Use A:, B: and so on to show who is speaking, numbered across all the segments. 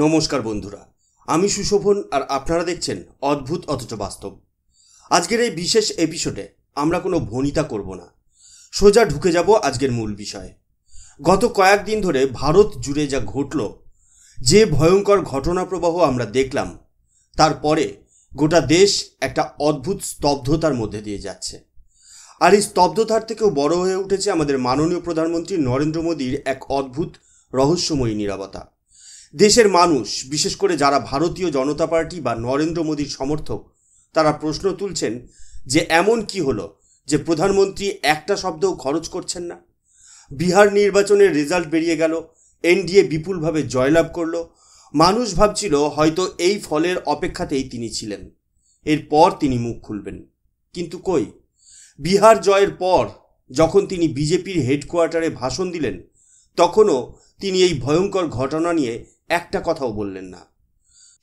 A: নমস্কার বন্ধুরা, আমি সুশোভন আর আপনারা দেখছেন অদ্ভুত অথচ বাস্তব। আজকের এই বিশেষ এপিসোডে আমরা কোনো ভনিতা করব না, সোজা ঢুকে যাব আজকের মূল বিষয়ে। গত কয়েকদিন ধরে ভারত জুড়ে যা ঘটল, যে ভয়ঙ্কর ঘটনা প্রবাহ আমরা দেখলাম, তারপরে গোটা দেশ একটা অদ্ভুত স্তব্ধতার মধ্যে দিয়ে যাচ্ছে। আর এই স্তব্ধতার থেকেও বড় হয়ে উঠেছে আমাদের মাননীয় প্রধানমন্ত্রী নরেন্দ্র মোদীর এক অদ্ভুত রহস্যময়ী নীরবতা। দেশের মানুষ, বিশেষ করে যারা ভারতীয় জনতা পার্টি বা নরেন্দ্র মোদীর সমর্থক, তারা প্রশ্ন তুলছেন যে এমন কি হলো যে প্রধানমন্ত্রী একটা শব্দও খরচ করছেন না। বিহার নির্বাচনের রেজাল্ট বেরিয়ে গেল, এনডিএ বিপুলভাবে জয়লাভ করল। মানুষ ভাবছিল হয়তো এই ফলের অপেক্ষাতেই তিনি ছিলেন, এরপর তিনি মুখ খুলবেন। কিন্তু কই, বিহার জয়ের পর যখন তিনি বিজেপির হেডকোয়ার্টারে ভাষণ দিলেন, তখনও তিনি এই ভয়ঙ্কর ঘটনা নিয়ে একটা কথাও বললেন না।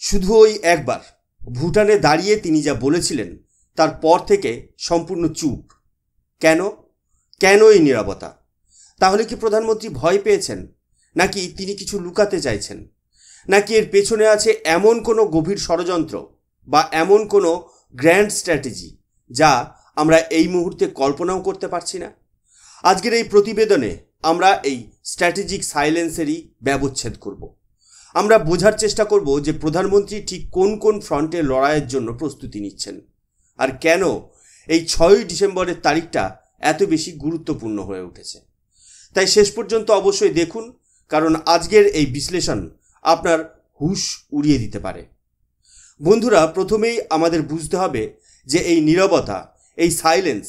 A: শুধু ওই একবার ভুটানে দাঁড়িয়ে তিনি যা বলেছিলেন, তারপর থেকে সম্পূর্ণ চুপ। কেন এই নীরবতা? তাহলে কি প্রধানমন্ত্রী ভয় পেয়েছেন, নাকি তিনি কিছু লুকাতে চাইছেন, নাকি এর পেছনে আছে এমন কোনো গভীর ষড়যন্ত্র বা এমন কোনো গ্র্যান্ড স্ট্র্যাটেজি যা আমরা এই মুহূর্তে কল্পনাও করতে পারছি না? আজকের এই প্রতিবেদনে আমরা এই স্ট্র্যাটেজিক সাইলেন্সেরই ব্যবচ্ছেদ করব। আমরা বোঝার চেষ্টা করব যে প্রধানমন্ত্রী ঠিক কোন কোন ফ্রন্টে লড়াইয়ের জন্য প্রস্তুতি নিচ্ছেন, আর কেন এই 6ই ডিসেম্বরের তারিখটা এত বেশি গুরুত্বপূর্ণ হয়ে উঠেছে। তাই শেষ পর্যন্ত অবশ্যই দেখুন, কারণ আজকের এই বিশ্লেষণ আপনার হুঁশ উড়িয়ে দিতে পারে। বন্ধুরা, প্রথমেই আমাদের বুঝতে হবে যে এই নীরবতা, এই সাইলেন্স,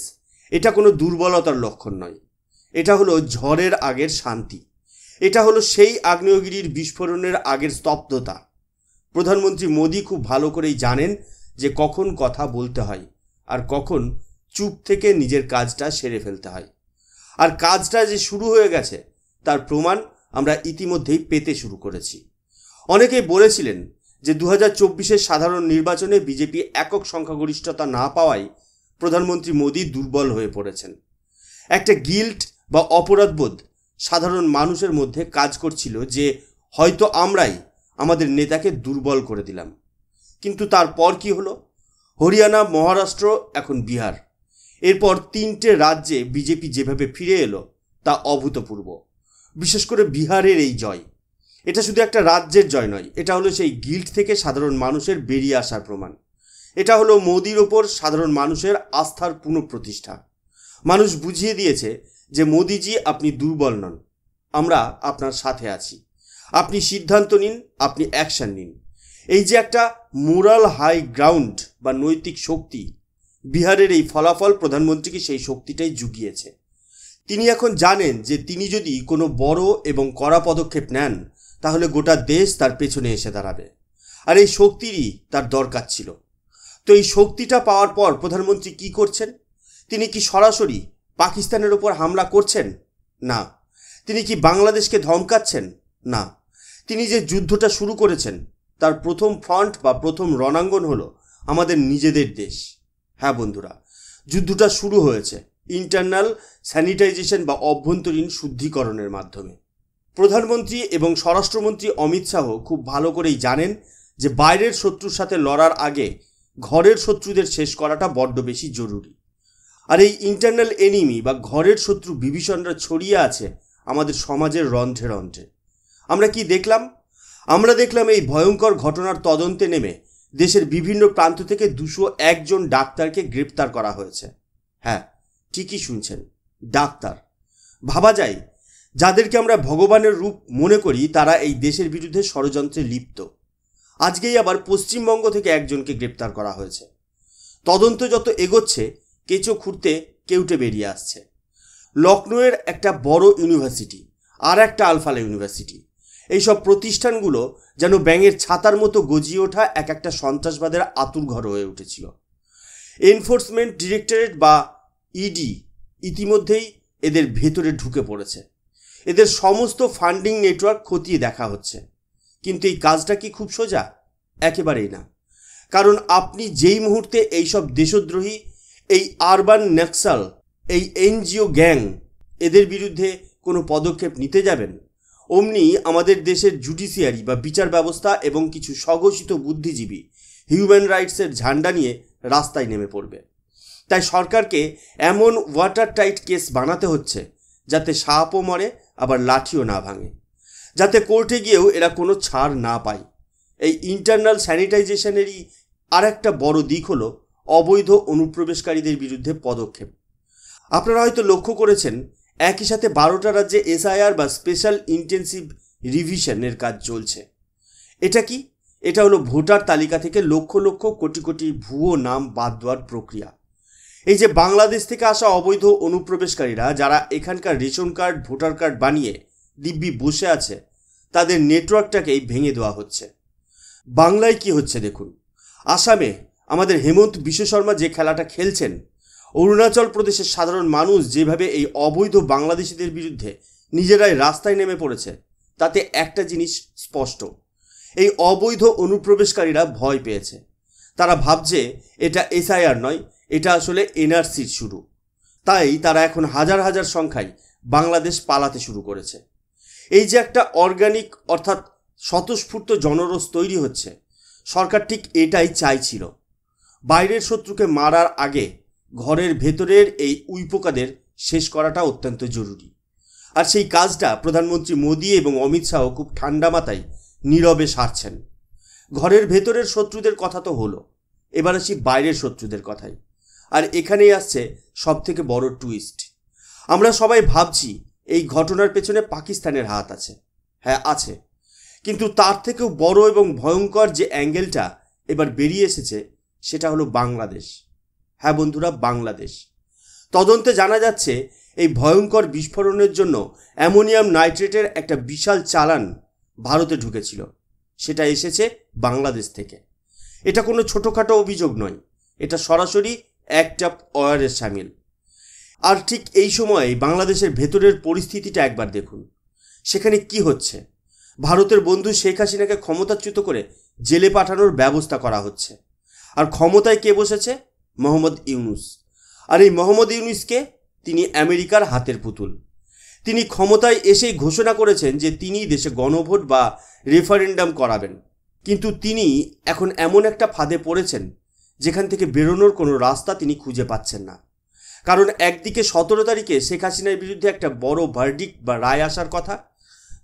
A: এটা কোনো দুর্বলতার লক্ষণ নয়। এটা হলো ঝড়ের আগের শান্তি। এটা হলো সেই আগ্নেয়গিরির বিস্ফোরণের আগের স্তব্ধতা। প্রধানমন্ত্রী মোদী খুব ভালো করেই জানেন যে কখন কথা বলতে হয় আর কখন চুপ থেকে নিজের কাজটা সেরে ফেলতে হয়। আর কাজটা যে শুরু হয়ে গেছে তার প্রমাণ আমরা ইতিমধ্যেই পেতে শুরু করেছি। অনেকেই বলেছিলেন যে 2024-এর সাধারণ নির্বাচনে বিজেপি একক সংখ্যাগরিষ্ঠতা না পাওয়ায় প্রধানমন্ত্রী মোদী দুর্বল হয়ে পড়েছেন। একটা গিল্ট বা অপরাধবোধ সাধারণ মানুষের মধ্যে কাজ করছিল যে হয়তো আমরাই আমাদের নেতাকে দুর্বল করে দিলাম। কিন্তু তারপর কি হলো? হরিয়ানা, মহারাষ্ট্র, এখন বিহার, এরপর 3টে রাজ্যে বিজেপি যেভাবে ফিরে এলো তা অভূতপূর্ব। বিশেষ করে বিহারের এই জয়, এটা শুধু একটা রাজ্যের জয় নয়, এটা হলো সেই গিল্ট থেকে সাধারণ মানুষের বেরিয়ে আসার প্রমাণ। এটা হলো মোদির ওপর সাধারণ মানুষের আস্থার পুনঃপ্রতিষ্ঠা। মানুষ বুঝিয়ে দিয়েছে যে মোদিজি, আপনি দুর্বল নন, আমরা আপনার সাথে আছি। আপনি সিদ্ধান্ত নিন, আপনি অ্যাকশন নিন। এই যে একটা মোরাল হাই গ্রাউন্ড বা নৈতিক শক্তি, বিহারের এই ফলাফল প্রধানমন্ত্রীকে সেই শক্তিটাই জুগিয়েছে। তিনি এখন জানেন যে তিনি যদি কোনো বড় এবং কড়া পদক্ষেপ নেন, তাহলে গোটা দেশ তার পেছনে এসে দাঁড়াবে। আর এই শক্তিরই তার দরকার ছিল। তো এই শক্তিটা পাওয়ার পর প্রধানমন্ত্রী কি করছেন? তিনি কি সরাসরি পাকিস্তানের ওপর হামলা করছেন? না। তিনি কি বাংলাদেশকে ধমকাচ্ছেন? না। তিনি যে যুদ্ধটা শুরু করেছেন তার প্রথম ফ্রন্ট বা প্রথম রণাঙ্গন হলো আমাদের নিজেদের দেশ। হ্যাঁ বন্ধুরা, যুদ্ধটা শুরু হয়েছে ইন্টারনাল স্যানিটাইজেশন বা অভ্যন্তরীণ শুদ্ধিকরণের মাধ্যমে। প্রধানমন্ত্রী এবং স্বরাষ্ট্রমন্ত্রী অমিত শাহ খুব ভালো করেই জানেন যে বাইরের শত্রুর সাথে লড়ার আগে ঘরের শত্রুদের শেষ করাটা বড্ড বেশি জরুরি। আর এই ইন্টারনাল এনিমি বা ঘরের শত্রু বিভীষণরা ছড়িয়ে আছে আমাদের সমাজের রন্ধ্রে রন্ধ্রে। আমরা কি দেখলাম? আমরা দেখলাম এই ভয়ঙ্কর ঘটনার তদন্তে নেমে দেশের বিভিন্ন প্রান্ত থেকে 201 জন ডাক্তারকে গ্রেপ্তার করা হয়েছে। হ্যাঁ, ঠিকই শুনছেন, ডাক্তার। ভাবা যায়, যাদেরকে আমরা ভগবানের রূপ মনে করি তারা এই দেশের বিরুদ্ধে ষড়যন্ত্রে লিপ্ত। আজকেই আবার পশ্চিমবঙ্গ থেকে একজনকে গ্রেপ্তার করা হয়েছে। তদন্ত যত এগোচ্ছে কেঁচো খুঁড়তে কেউটে বেরিয়ে আসছে। লখনৌয়ের একটা বড় ইউনিভার্সিটি আর একটা আলফালা ইউনিভার্সিটি, এইসব প্রতিষ্ঠানগুলো যেন ব্যাঙের ছাতার মতো গজিয়ে ওঠা এক একটা সন্ত্রাসবাদের আতুরঘর হয়ে উঠেছিল। এনফোর্সমেন্ট ডিরেক্টরেট বা ইডি ইতিমধ্যেই এদের ভেতরে ঢুকে পড়েছে। এদের সমস্ত ফান্ডিং নেটওয়ার্ক খতিয়ে দেখা হচ্ছে। কিন্তু এই কাজটা কি খুব সোজা? একেবারেই না। কারণ আপনি যেই মুহূর্তে এইসব দেশদ্রোহী, এই আরবান নক্সাল, এই এনজিও গ্যাং, এদের বিরুদ্ধে কোনো পদক্ষেপ নিতে যাবেন, অমনি আমাদের দেশের জুডিশিয়ারি বা বিচার ব্যবস্থা এবং কিছু স্বঘোষিত বুদ্ধিজীবী হিউম্যান রাইটসের ঝান্ডা নিয়ে রাস্তায় নেমে পড়বে। তাই সরকারকে এমন ওয়াটার টাইট কেস বানাতে হচ্ছে যাতে সাপও মরে আবার লাঠিও না ভাঙে, যাতে কোর্টে গিয়েও এরা কোনো ছাড় না পায়। এই ইন্টারনাল স্যানিটাইজেশনেরই আর একটা বড় দিক হলো অবৈধ অনুপ্রবেশকারীদের বিরুদ্ধে পদক্ষেপ। আপনারা হয়তো লক্ষ্য করেছেন একই সাথে 12টা রাজ্যে এসআইআর বা স্পেশাল ইন্টেন্সিভ রিভিশনের কাজ চলছে। এটা কি? এটা হলো ভোটার তালিকা থেকে লক্ষ লক্ষ কোটি কোটি ভুয়ো নাম বাদ দেওয়ার প্রক্রিয়া। এই যে বাংলাদেশ থেকে আসা অবৈধ অনুপ্রবেশকারীরা যারা এখানকার রেশন কার্ড, ভোটার কার্ড বানিয়ে দিব্যি বসে আছে, তাদের নেটওয়ার্কটাকেই ভেঙে দেওয়া হচ্ছে। বাংলায় কি হচ্ছে দেখুন। আসামে আমাদের হেমন্ত বিশ্ব শর্মা যে খেলাটা খেলছেন, অরুণাচল প্রদেশের সাধারণ মানুষ যেভাবে এই অবৈধ বাংলাদেশিদের বিরুদ্ধে নিজেরাই রাস্তায় নেমে পড়েছে, তাতে একটা জিনিস স্পষ্ট, এই অবৈধ অনুপ্রবেশকারীরা ভয় পেয়েছে। তারা ভাবছে এটা এসআইআর নয়, এটা আসলে এনআরসির শুরু। তাই তারা এখন হাজার হাজার সংখ্যায় বাংলাদেশ পালাতে শুরু করেছে। এই যে একটা অর্গানিক অর্থাৎ স্বতঃস্ফূর্ত জনরোষ তৈরি হচ্ছে, সরকার ঠিক এটাই চাইছিল। বাইরের শত্রুকে মারার আগে ঘরের ভেতরের এই উইপোকাদের শেষ করাটা অত্যন্ত জরুরি। আর সেই কাজটা প্রধানমন্ত্রী মোদী এবং অমিত শাহ খুব ঠান্ডা মাথায় নীরবে সারছেন। ঘরের ভেতরের শত্রুদের কথা তো হলো, এবার আসি বাইরের শত্রুদের কথাই। আর এখানেই আসছে সব থেকে বড় টুইস্ট। আমরা সবাই ভাবছি এই ঘটনার পেছনে পাকিস্তানের হাত আছে। হ্যাঁ আছে, কিন্তু তার থেকেও বড় এবং ভয়ঙ্কর যে অ্যাঙ্গেলটা এবার বেরিয়ে এসেছে সেটা হলো বাংলাদেশ। হ্যাঁ বন্ধুরা, বাংলাদেশ। তদন্তে জানা যাচ্ছে এই ভয়ঙ্কর বিস্ফোরণের জন্য অ্যামোনিয়াম নাইট্রেটের একটা বিশাল চালান ভারতে ঢুকেছিল, সেটা এসেছে বাংলাদেশ থেকে। এটা কোনো ছোটোখাটো অভিযোগ নয়, এটা সরাসরি অ্যাক্ট অফ ওয়ারের সামিল। আর ঠিক এই সময়ে বাংলাদেশের ভেতরের পরিস্থিতিটা একবার দেখুন। সেখানে কি হচ্ছে? ভারতের বন্ধু শেখ হাসিনাকে ক্ষমতাচ্যুত করে জেলে পাঠানোর ব্যবস্থা করা হচ্ছে। আর ক্ষমতায় কে বসেছে? মোহাম্মদ ইউনুস। আর এই মোহাম্মদ ইউনুসকে, তিনি আমেরিকার হাতের পুতুল। তিনি ক্ষমতায় এসেই ঘোষণা করেছেন যে তিনি দেশে গণভোট বা রেফারেন্ডাম করাবেন। কিন্তু তিনি এখন এমন একটা ফাঁদে পড়েছেন যেখান থেকে বেরোনোর কোনো রাস্তা তিনি খুঁজে পাচ্ছেন না। কারণ একদিকে 17 তারিখে শেখ হাসিনার বিরুদ্ধে একটা বড় ভার্ডিক্ট বা রায় আসার কথা।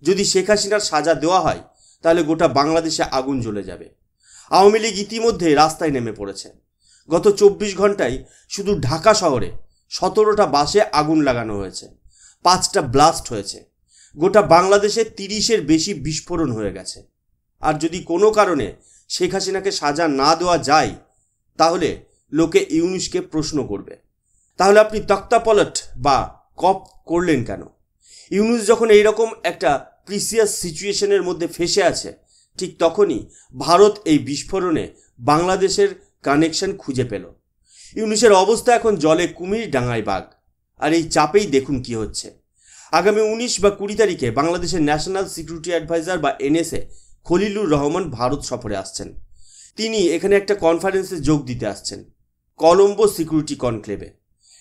A: যদি শেখ হাসিনার সাজা দেওয়া হয় তাহলে গোটা বাংলাদেশে আগুন জ্বলে যাবে। আওয়ামী লীগ ইতিমধ্যে রাস্তায় নেমে পড়েছে। গত 24 ঘন্টায় শুধু ঢাকা শহরে 17টা বাসে আগুন লাগানো হয়েছে, 5টা ব্লাস্ট হয়েছে। গোটা বাংলাদেশে 30-এর বেশি বিস্ফোরণ হয়ে গেছে। আর যদি কোনো কারণে শেখ হাসিনাকে সাজা না দেওয়া যায় তাহলে লোকে ইউনুসকে প্রশ্ন করবে, তাহলে আপনি তক্তাপলট বা কপ করলেন কেন? ইউনুস যখন এইরকম একটা প্রিসিয়াস সিচুয়েশনের মধ্যে ফেসে আছে, ঠিক তখনই ভারত এই বিস্ফোরণে বাংলাদেশের কানেকশন খুঁজে পেল। ইউনুসের অবস্থা এখন জলে কুমির, ডাঙায় বাঘ। আর এই চাপেই দেখুন কি হচ্ছে। আগামী 19 বা 20 তারিখে বাংলাদেশের ন্যাশনাল সিকিউরিটি অ্যাডভাইজার বা এনএসএ খলিলুর রহমান ভারত সফরে আসছেন। তিনি এখানে একটা কনফারেন্সে যোগ দিতে আসছেন, কলম্বো সিকিউরিটি কনক্লেভে।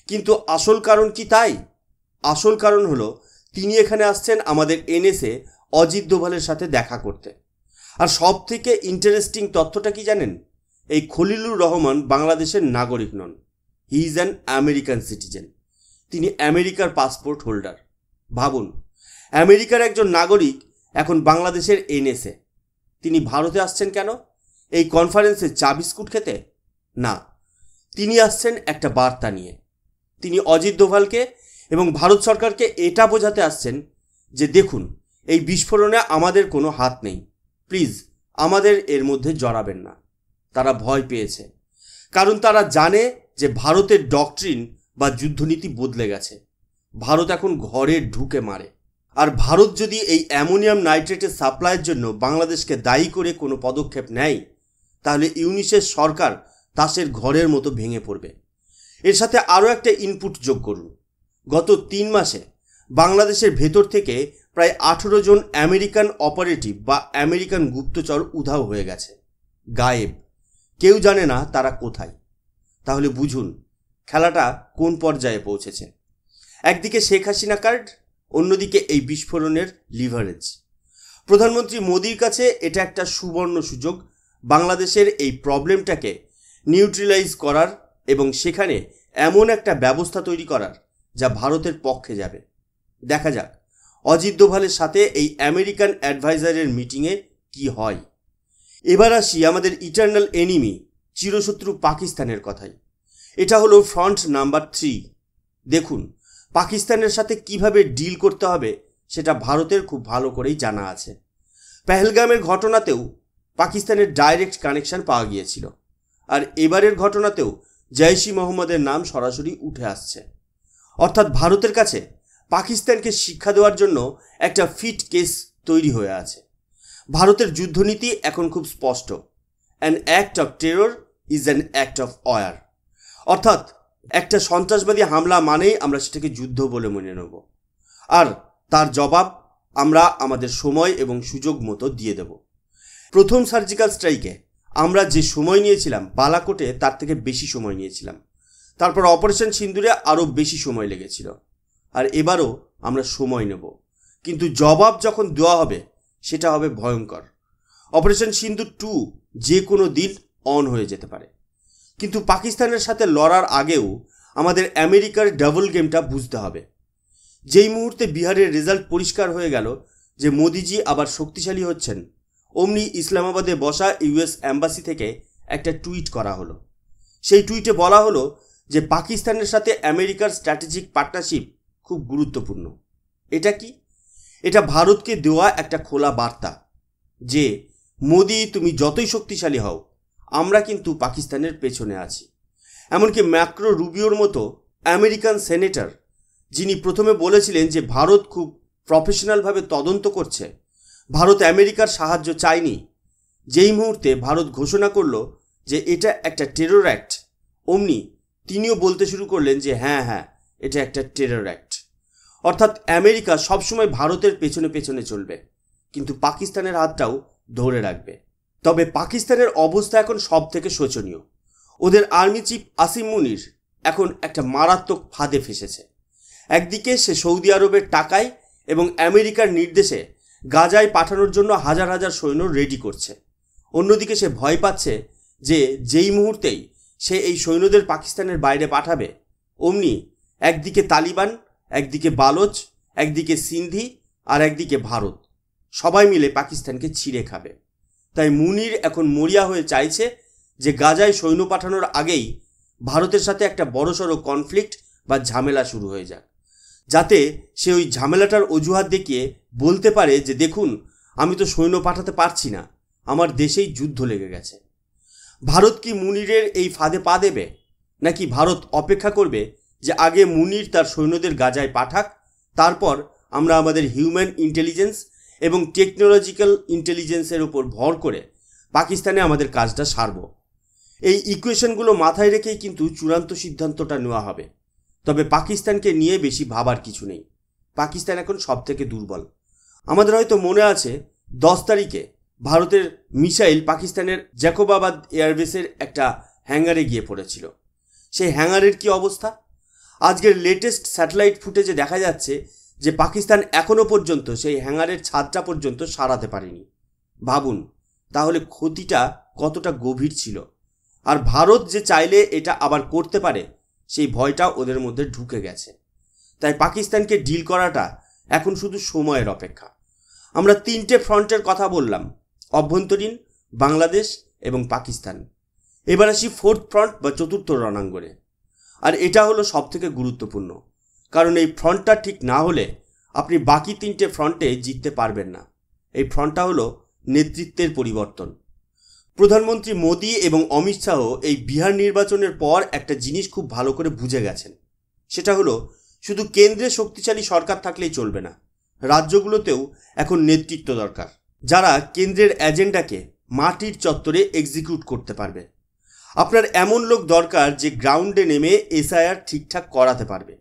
A: কিন্তু আসল কারণ কি তাই? আসল কারণ হলো তিনি এখানে আসছেন আমাদের এনএসএ অজিত দোভালের সাথে দেখা করতে। আর সব থেকে ইন্টারেস্টিং তথ্যটা কি জানেন? এই খলিলুর রহমান বাংলাদেশের নাগরিক নন, he is an American citizen. তিনি আমেরিকার পাসপোর্ট হোল্ডার। ভাবুন, আমেরিকার একজন নাগরিক এখন বাংলাদেশের এনএসএ। তিনি ভারতে আসছেন কেন? এই কনফারেন্সে চা বিস্কুট খেতে? না, তিনি আসছেন একটা বার্তা নিয়ে। তিনি অজিত দোভালকে এবং ভারত সরকারকে এটা বোঝাতে আসছেন যে দেখুন, এই বিস্ফোরণে আমাদের কোনো হাত নেই, প্লিজ আমাদের এর মধ্যে জড়াবেন না। তারা ভয় পেয়েছে, কারণ তারা জানে যে ভারতের ডক্ট্রিন বা যুদ্ধনীতি বদলে গেছে। ভারত এখন ঘরে ঢুকে মারে। আর ভারত যদি এই অ্যামোনিয়াম নাইট্রেটের সাপ্লাইয়ের জন্য বাংলাদেশকে দায়ী করে কোনো পদক্ষেপ নেয়, তাহলে ইউনিসের সরকার তাসের ঘরের মতো ভেঙে পড়বে। এর সাথে আরও একটা ইনপুট যোগ করুন। গত 3 মাসে বাংলাদেশের ভেতর থেকে প্রায় 18 জন আমেরিকান অপারেটিভ বা আমেরিকান গুপ্তচর উধাও হয়ে গেছে, গায়েব। কেউ জানে না তারা কোথায়। তাহলে বুঝুন খেলাটা কোন পর্যায়ে পৌঁছেছে। একদিকে শেখ হাসিনা কার্ড, অন্যদিকে এই বিস্ফোরণের লিভারেজ। প্রধানমন্ত্রী মোদির কাছে এটা একটা সুবর্ণ সুযোগ বাংলাদেশের এই প্রবলেমটাকে নিউট্রালাইজ করার এবং সেখানে এমন একটা ব্যবস্থা তৈরি করার যা ভারতের পক্ষে যাবে। দেখা যাক অজিত দোভালের সাথে এই আমেরিকান অ্যাডভাইজারের মিটিংয়ে কি হয়। এবার আসি আমাদের ইটার্নাল এনিমি চিরশত্রু পাকিস্তানের কথাই। এটা হলো ফ্রন্ট নাম্বার 3। দেখুন, পাকিস্তানের সাথে কিভাবে ডিল করতে হবে সেটা ভারতের খুব ভালো করেই জানা আছে। পেহেলগামের ঘটনাতেও পাকিস্তানের ডাইরেক্ট কানেকশন পাওয়া গিয়েছিল, আর এবারের ঘটনাতেও জৈশ ই মোহাম্মদের নাম সরাসরি উঠে আসছে। অর্থাৎ ভারতের কাছে পাকিস্তানকে শিক্ষা দেওয়ার জন্য একটা ফিট কেস তৈরি হয়ে আছে। ভারতের যুদ্ধনীতি এখন খুব স্পষ্ট, an act of terror is an act of war. অর্থাৎ একটা সন্ত্রাসবাদী হামলা মানেই আমরা সেটাকে যুদ্ধ বলে মনে নেব, আর তার জবাব আমরা আমাদের সময় এবং সুযোগ মতো দিয়ে দেব। প্রথম সার্জিক্যাল স্ট্রাইকে আমরা যে সময় নিয়েছিলাম বালাকোটে তার থেকে বেশি সময় নিয়েছিলাম। তারপর অপারেশন সিন্দুরে আরও বেশি সময় লেগেছিল, আর এবারও আমরা সময় নেব, কিন্তু জবাব যখন দেওয়া হবে সেটা হবে ভয়ঙ্কর। অপারেশন সিন্দুর 2 যে কোনো দিন অন হয়ে যেতে পারে। কিন্তু পাকিস্তানের সাথে লড়ার আগেও আমাদের আমেরিকার ডাবল গেমটা বুঝতে হবে। যেই মুহূর্তে বিহারের রেজাল্ট পরিষ্কার হয়ে গেল যে মোদিজি আবার শক্তিশালী হচ্ছেন, অমনি ইসলামাবাদে বসা ইউএস অ্যাম্বাসি থেকে একটা টুইট করা হলো। সেই টুইটে বলা হলো যে পাকিস্তানের সাথে আমেরিকার স্ট্র্যাটেজিক পার্টনারশিপ খুব গুরুত্বপূর্ণ। এটা কি? এটা ভারতকে দেওয়া একটা খোলা বার্তা যে মোদি, তুমি যতই শক্তিশালী হও, আমরা কিন্তু পাকিস্তানের পেছনে আছি। এমনকি ম্যাক্রো রুবিওর মতো আমেরিকান সেনেটর, যিনি প্রথমে বলেছিলেন যে ভারত খুব প্রফেশনালভাবে তদন্ত করছে, ভারত আমেরিকার সাহায্য চায়নি, যেই মুহূর্তে ভারত ঘোষণা করল যে এটা একটা টেরর অ্যাক্ট, অমনি তিনিও বলতে শুরু করলেন যে হ্যাঁ, এটা একটা টেরর অ্যাক্ট। অর্থাৎ আমেরিকা সবসময় ভারতের পেছনে পেছনে চলবে, কিন্তু পাকিস্তানের হাতটাও ধরে রাখবে। তবে পাকিস্তানের অবস্থা এখন সব থেকে শোচনীয়। ওদের আর্মি চিফ আসিম মুনির এখন একটা মারাত্মক ফাঁদে ফেসেছে। একদিকে সে সৌদি আরবের টাকায় এবং আমেরিকার নির্দেশে গাজায় পাঠানোর জন্য হাজার হাজার সৈন্য রেডি করছে। অন্যদিকে সে ভয় পাচ্ছে যে যেই মুহূর্তেই সে এই সৈন্যদের পাকিস্তানের বাইরে পাঠাবে, অমনি একদিকে তালিবান, একদিকে বালোচ, একদিকে সিন্ধি, আর একদিকে ভারত সবাই মিলে পাকিস্তানকে ছিঁড়ে খাবে। তাই মুনির এখন মরিয়া হয়ে চাইছে যে গাজায় সৈন্য পাঠানোর আগেই ভারতের সাথে একটা বড়সড় কনফ্লিক্ট বা ঝামেলা শুরু হয়ে যাক, যাতে সে ওই ঝামেলাটার অজুহাত দেখিয়ে বলতে পারে যে দেখুন, আমি তো সৈন্য পাঠাতে পারছি না, আমার দেশেই যুদ্ধ লেগে গেছে। ভারত কি মুনিরের এই ফাঁদে পা দেবে, নাকি ভারত অপেক্ষা করবে যে আগে মুনির তার সৈন্যদের গাজায় পাঠাক, তারপর আমরা আমাদের হিউম্যান ইন্টেলিজেন্স এবং টেকনোলজিক্যাল ইন্টেলিজেন্সের উপর ভর করে পাকিস্তানে আমাদের কাজটা সারব? এই ইকুয়েশনগুলো মাথায় রেখেই কিন্তু চূড়ান্ত সিদ্ধান্তটা নেওয়া হবে। তবে পাকিস্তানকে নিয়ে বেশি ভাবার কিছু নেই। পাকিস্তান এখন সব থেকে দুর্বল। আমাদের হয়তো মনে আছে 10 তারিখে ভারতের মিসাইল পাকিস্তানের জ্যাকোবাবাদ এয়ারবেসের একটা হ্যাঙ্গারে গিয়ে পড়েছিল। সেই হ্যাঙ্গারের কি অবস্থা? আজকের লেটেস্ট স্যাটেলাইট ফুটেজে দেখা যাচ্ছে যে পাকিস্তান এখনও পর্যন্ত সেই হ্যাঙ্গারের ছাদটা পর্যন্ত সারাতে পারেনি। ভাবুন তাহলে ক্ষতিটা কতটা গভীর ছিল। আর ভারত যে চাইলে এটা আবার করতে পারে, সেই ভয়টা ওদের মধ্যে ঢুকে গেছে। তাই পাকিস্তানকে ডিল করাটা এখন শুধু সময়ের অপেক্ষা। আমরা 3টে ফ্রন্টের কথা বললাম, অভ্যন্তরীণ, বাংলাদেশ এবং পাকিস্তান। এবার আসি 4th ফ্রন্ট বা 4র্থ রণাঙ্গনে। আর এটা হলো সব থেকে গুরুত্বপূর্ণ, কারণ এই ফ্রন্টটা ঠিক না হলে আপনি বাকি 3টে ফ্রন্টে জিততে পারবেন না। এই ফ্রন্টটা হলো নেতৃত্বের পরিবর্তন। প্রধানমন্ত্রী মোদি এবং অমিত শাহ এই বিহার নির্বাচনের পর একটা জিনিস খুব ভালো করে বুঝে গেছেন। সেটা হলো শুধু কেন্দ্রে শক্তিশালী সরকার থাকলেই চলবে না, রাজ্যগুলোতেও এখন নেতৃত্ব দরকার, যারা কেন্দ্রের এজেন্ডাকে মাটির চত্বরে এক্সিকিউট করতে পারবে। আপনার এমন লোক দরকার যে গ্রাউন্ডে নেমে এসআইআর ঠিকঠাক করাতে পারবে।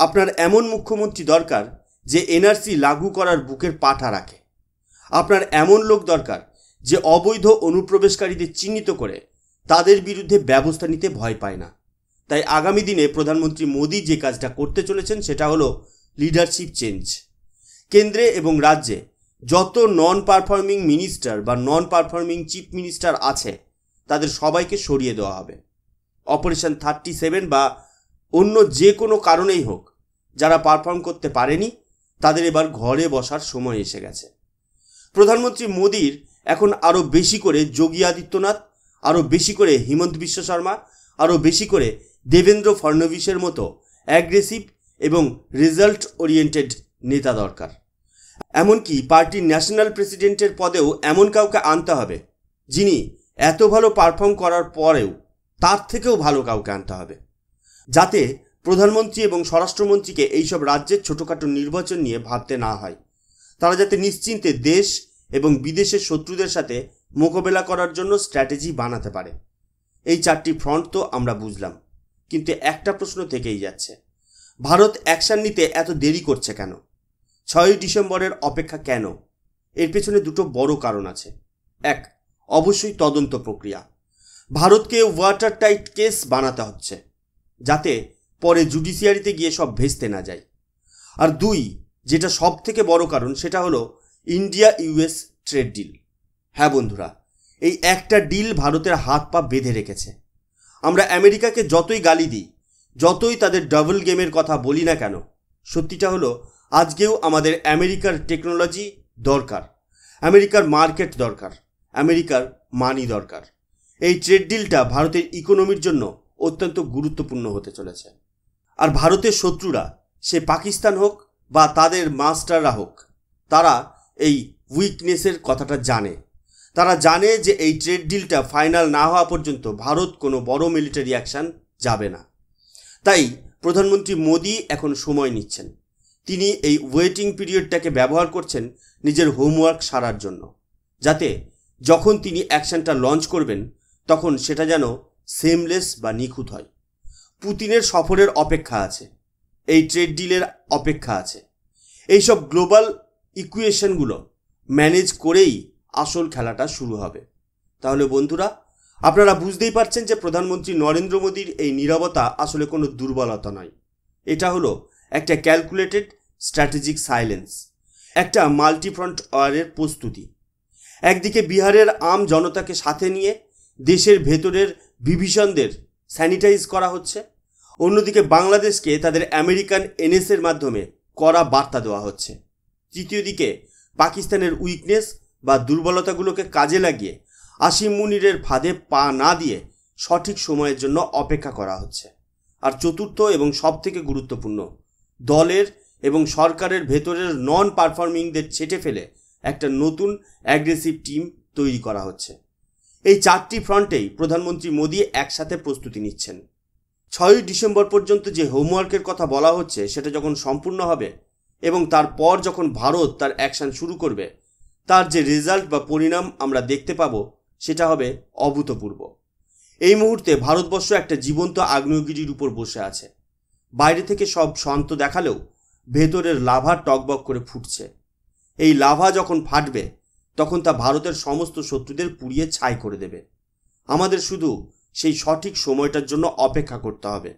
A: আপনার এমন মুখ্যমন্ত্রী দরকার যে এনআরসি লাগু করার বুকের পাঠা রাখে। আপনার এমন লোক দরকার যে অবৈধ অনুপ্রবেশকারীদের চিহ্নিত করে তাদের বিরুদ্ধে ব্যবস্থা নিতে ভয় পায় না। তাই আগামী দিনে প্রধানমন্ত্রী মোদি যে কাজটা করতে চলেছেন সেটা হলো লিডারশিপ চেঞ্জ। কেন্দ্রে এবং রাজ্যে যত নন পারফর্মিং মিনিস্টার বা নন পারফর্মিং চিফ মিনিস্টার আছে তাদের সবাইকে সরিয়ে দেওয়া হবে। অপারেশন 37 বা অন্য যে কোনো কারণেই হোক যারা পারফর্ম করতে পারেনি তাদের এবার ঘরে বসার সময় এসে গেছে। প্রধানমন্ত্রী মোদির এখন আরও বেশি করে যোগী আদিত্যনাথ, আরও বেশি করে হিমন্ত বিশ্ব শর্মা, আরও বেশি করে দেবেন্দ্র ফডনভিসের মতো অ্যাগ্রেসিভ এবং রেজাল্ট ওরিয়েন্টেড নেতা দরকার। এমনকি পার্টির ন্যাশনাল প্রেসিডেন্টের পদেও এমন কাউকে আনতে হবে যিনি এত ভালো পারফর্ম করার পরেও তার থেকেও ভালো কাউকে আনতে হবে, যাতে প্রধানমন্ত্রী এবং স্বরাষ্ট্রমন্ত্রীকে এইসব রাজ্যের ছোটোখাটো নির্বাচন নিয়ে ভাবতে না হয়। তারা যাতে নিশ্চিন্তে দেশ এবং বিদেশের শত্রুদের সাথে মোকাবেলা করার জন্য স্ট্র্যাটেজি বানাতে পারে। এই 4টি ফ্রন্ট তো আমরা বুঝলাম, কিন্তু একটা প্রশ্ন থেকেই যাচ্ছে, ভারত অ্যাকশন নিতে এত দেরি করছে কেন? 6ই ডিসেম্বরের অপেক্ষা কেন? এর পেছনে দুটো বড় কারণ আছে। এক, অবশ্যই তদন্ত প্রক্রিয়া। ভারতকে ওয়াটার টাইট কেস বানাতে হচ্ছে যাতে পরে জুডিশিয়ারিতে গিয়ে সব ভেস্তে না যায়। আর 2, যেটা সব থেকে বড় কারণ, সেটা হলো ইন্ডিয়া ইউএস ট্রেড ডিল। হ্যাঁ বন্ধুরা, এই একটা ডিল ভারতের হাত পা বেঁধে রেখেছে। আমরা আমেরিকাকে যতই গালি দিই, যতই তাদের ডাবল গেমের কথা বলি না কেন, সত্যিটা হলো আজকেও আমাদের আমেরিকার টেকনোলজি দরকার, আমেরিকার মার্কেট দরকার, আমেরিকার মানি দরকার। এই ট্রেড ডিলটা ভারতের ইকোনমির জন্য অত্যন্ত গুরুত্বপূর্ণ হতে চলেছে। আর ভারতের শত্রুরা, সে পাকিস্তান হোক বা তাদের মাস্টাররা হোক, তারা এই উইকনেসের কথাটা জানে। তারা জানে যে এই ট্রেড ডিলটা ফাইনাল না হওয়া পর্যন্ত ভারত কোনো বড় মিলিটারি অ্যাকশন যাবে না। তাই প্রধানমন্ত্রী মোদি এখন সময় নিচ্ছেন। তিনি এই ওয়েটিং পিরিয়ডটাকে ব্যবহার করছেন নিজের হোমওয়ার্ক সারার জন্য, যাতে যখন তিনি অ্যাকশনটা লঞ্চ করবেন তখন সেটা যেন সেমলেস বা নিখুঁত হয়। পুতিনের সফরের অপেক্ষা আছে, এই ট্রেড ডিলের অপেক্ষা আছে। এইসব গ্লোবাল ইকুয়েশনগুলো ম্যানেজ করেই আসল খেলাটা শুরু হবে। তাহলে বন্ধুরা, আপনারা বুঝতেই পারছেন যে প্রধানমন্ত্রী নরেন্দ্র মোদীর এই নীরবতা আসলে কোনো দুর্বলতা নয়। এটা হলো একটা ক্যালকুলেটেড স্ট্র্যাটেজিক সাইলেন্স, একটা মাল্টিফ্রন্ট ওয়ারের প্রস্তুতি। একদিকে বিহারের আম জনতাকে সাথে নিয়ে দেশের ভেতরের বিভীষণদের স্যানিটাইজ করা হচ্ছে, অন্যদিকে বাংলাদেশকে তাদের আমেরিকান এনএসের মাধ্যমে কড়া বার্তা দেওয়া হচ্ছে। তৃতীয় দিকে পাকিস্তানের উইকনেস বা দুর্বলতাগুলোকে কাজে লাগিয়ে আসিম মুনিরের ফাঁদে পা না দিয়ে সঠিক সময়ের জন্য অপেক্ষা করা হচ্ছে। আর চতুর্থ এবং সবথেকে গুরুত্বপূর্ণ, দলের এবং সরকারের ভেতরের নন পারফর্মিংদের ছেঁটে ফেলে একটা নতুন অ্যাগ্রেসিভ টিম তৈরি করা হচ্ছে। এই 4টি ফ্রন্টেই প্রধানমন্ত্রী মোদি একসাথে প্রস্তুতি নিচ্ছেন। 6ই ডিসেম্বর পর্যন্ত যে হোমওয়ার্কের কথা বলা হচ্ছে সেটা যখন সম্পূর্ণ হবে এবং তারপর যখন ভারত তার অ্যাকশন শুরু করবে, তার যে রেজাল্ট বা পরিণাম আমরা দেখতে পাবো সেটা হবে অভূতপূর্ব। এই মুহূর্তে ভারতবর্ষ একটা জীবন্ত আগ্নেয়গিরির উপর বসে আছে। বাইরে থেকে সব শান্ত দেখালেও ভেতরের লাভা টকবক করে ফুটছে। এই লাভা যখন ফাটবে তখন তা ভারতের সমস্ত শত্রুদের পুড়িয়ে ছাই করে দেবে। আমাদের শুধু সেই সঠিক সময়টার জন্য অপেক্ষা করতে হবে।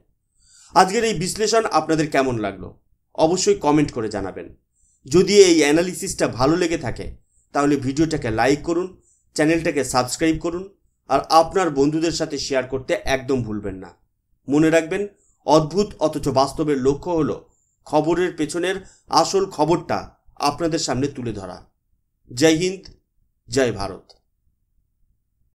A: আজকের এই বিশ্লেষণ আপনাদের কেমন লাগলো অবশ্যই কমেন্ট করে জানাবেন। যদি এই অ্যানালিসিসটা ভালো লেগে থাকে তাহলে ভিডিওটাকে লাইক করুন, চ্যানেলটাকে সাবস্ক্রাইব করুন, আর আপনার বন্ধুদের সাথে শেয়ার করতে একদম ভুলবেন না। মনে রাখবেন, অদ্ভুত অথচ বাস্তবের লক্ষ্য হলো খবরের পেছনের আসল খবরটা আপনাদের সামনে তুলে ধরা। জয় হিন্দ, জয় ভারত।